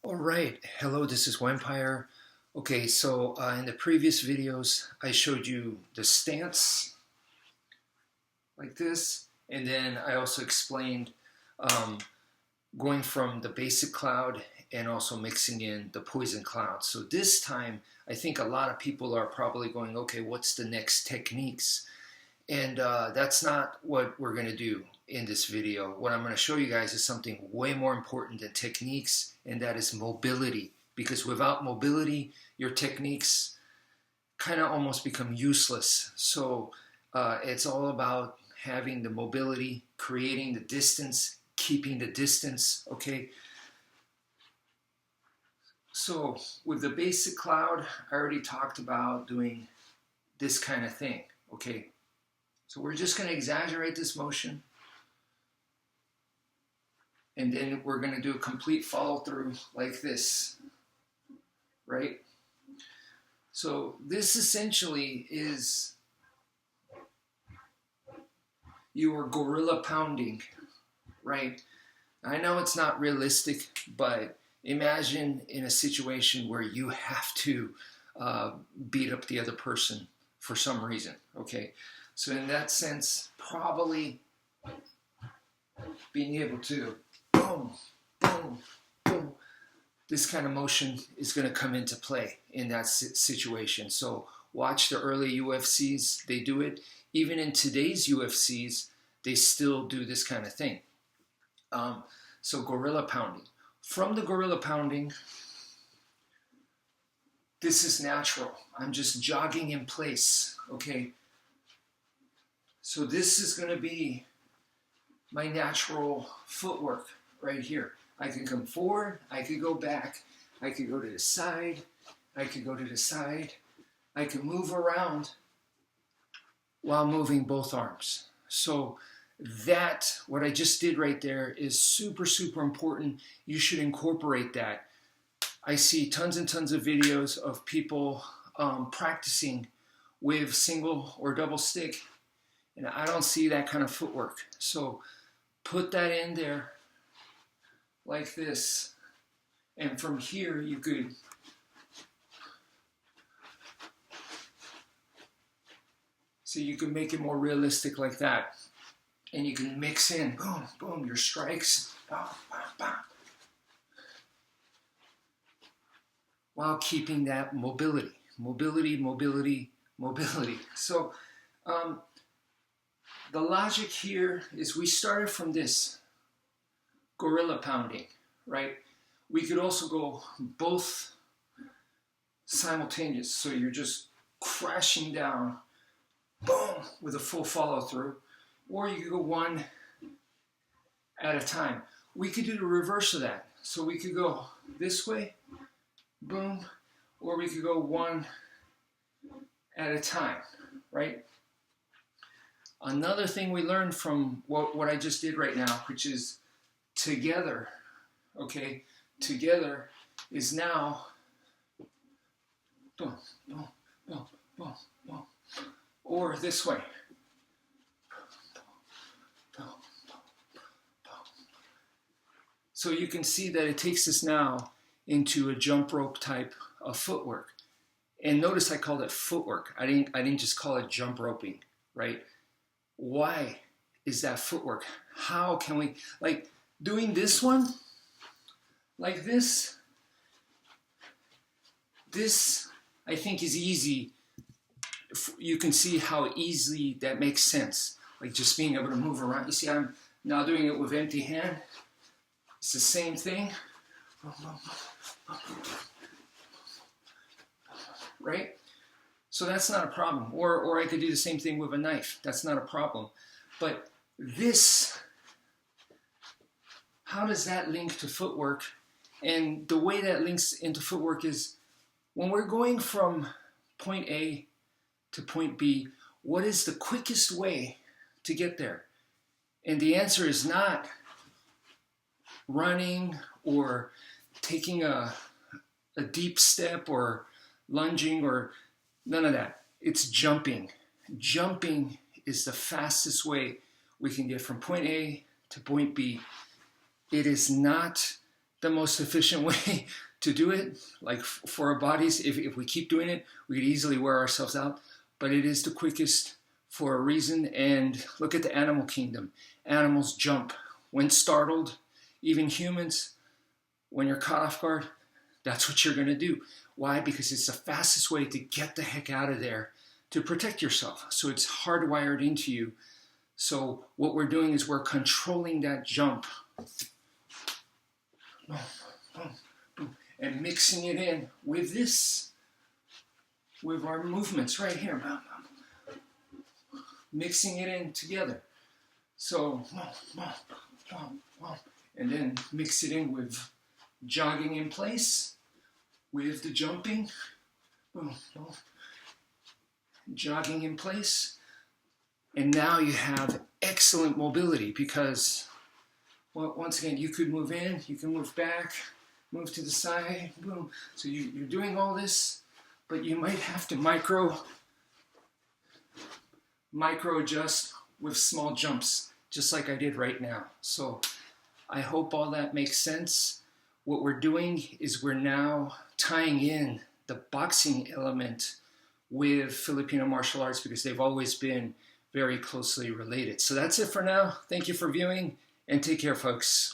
All right, hello, this is Wmpyr. Okay, so in the previous videos, I showed you the stance like this, and then I also explained um, going from the basic cloud and also mixing in the poison cloud. So this time, I think a lot of people are probably going, okay, what's the next techniques? And that's not what we're going to do in this video. What I'm going to show you guys is something way more important than techniques, and that is mobility. Because without mobility, your techniques kind of almost become useless. So it's all about having the mobility, creating the distance, keeping the distance, okay? So with the basic cloud, I already talked about doing this kind of thing, okay? So we're just going to exaggerate this motion, and then we're going to do a complete follow through like this, right? So this essentially is your gorilla pounding, right? I know it's not realistic, but imagine in a situation where you have to beat up the other person for some reason, okay? So in that sense, probably being able to boom, boom, boom, this kind of motion is going to come into play in that situation. So watch the early UFCs, they do it. Even in today's UFCs, they still do this kind of thing. So gorilla pounding. From the gorilla pounding, this is natural. I'm just jogging in place, okay? So this is going to be my natural footwork right here. I can come forward, I could go back, I could go to the side, I could go to the side, I can move around while moving both arms. So that, what I just did right there, is super, super important. You should incorporate that. I see tons and tons of videos of people practicing with single or double stick, and I don't see that kind of footwork. So put that in there like this. And from here you could make it more realistic like that. And you can mix in, boom, boom, your strikes, boom, boom, boom, while keeping that mobility, mobility, mobility, mobility. So the logic here is we started from this gorilla pounding, right? We could also go both simultaneous. So you're just crashing down, boom, with a full follow through. Or you could go one at a time. We could do the reverse of that. So we could go this way, boom, or we could go one at a time, right? Another thing we learned from what I just did right now, which is together, okay? Together is now boom, boom, boom, boom, boom, or this way. So you can see that it takes us now into a jump rope type of footwork. And notice I called it footwork. I didn't just call it jump roping, right? Why is that footwork? How can we, like doing this one, like this I think is easy. You can see how easily that makes sense. Like just being able to move around. You see, I'm now doing it with empty hand. It's the same thing, right? So that's not a problem. Or I could do the same thing with a knife. That's not a problem. But this, how does that link to footwork? And the way that links into footwork is when we're going from point A to point B, what is the quickest way to get there? And the answer is not running or taking a deep step or lunging or none of that. It's jumping. Jumping is the fastest way we can get from point A to point B. It is not the most efficient way to do it. Like for our bodies, if we keep doing it, we could easily wear ourselves out, but it is the quickest for a reason. And look at the animal kingdom. Animals jump when startled. Even humans, when you're caught off guard, that's what you're going to do. Why? Because it's the fastest way to get the heck out of there, to protect yourself. So it's hardwired into you. So what we're doing is we're controlling that jump and mixing it in with this, with our movements right here. Mixing it in together. So, and then mix it in with jogging in place, with the jumping, jogging in place. And now you have excellent mobility because, well, once again, you could move in, you can move back, move to the side, boom. So you're doing all this, but you might have to micro adjust with small jumps, just like I did right now. So I hope all that makes sense. What we're doing is we're now tying in the boxing element with Filipino martial arts because they've always been very closely related. So that's it for now. Thank you for viewing and take care, folks.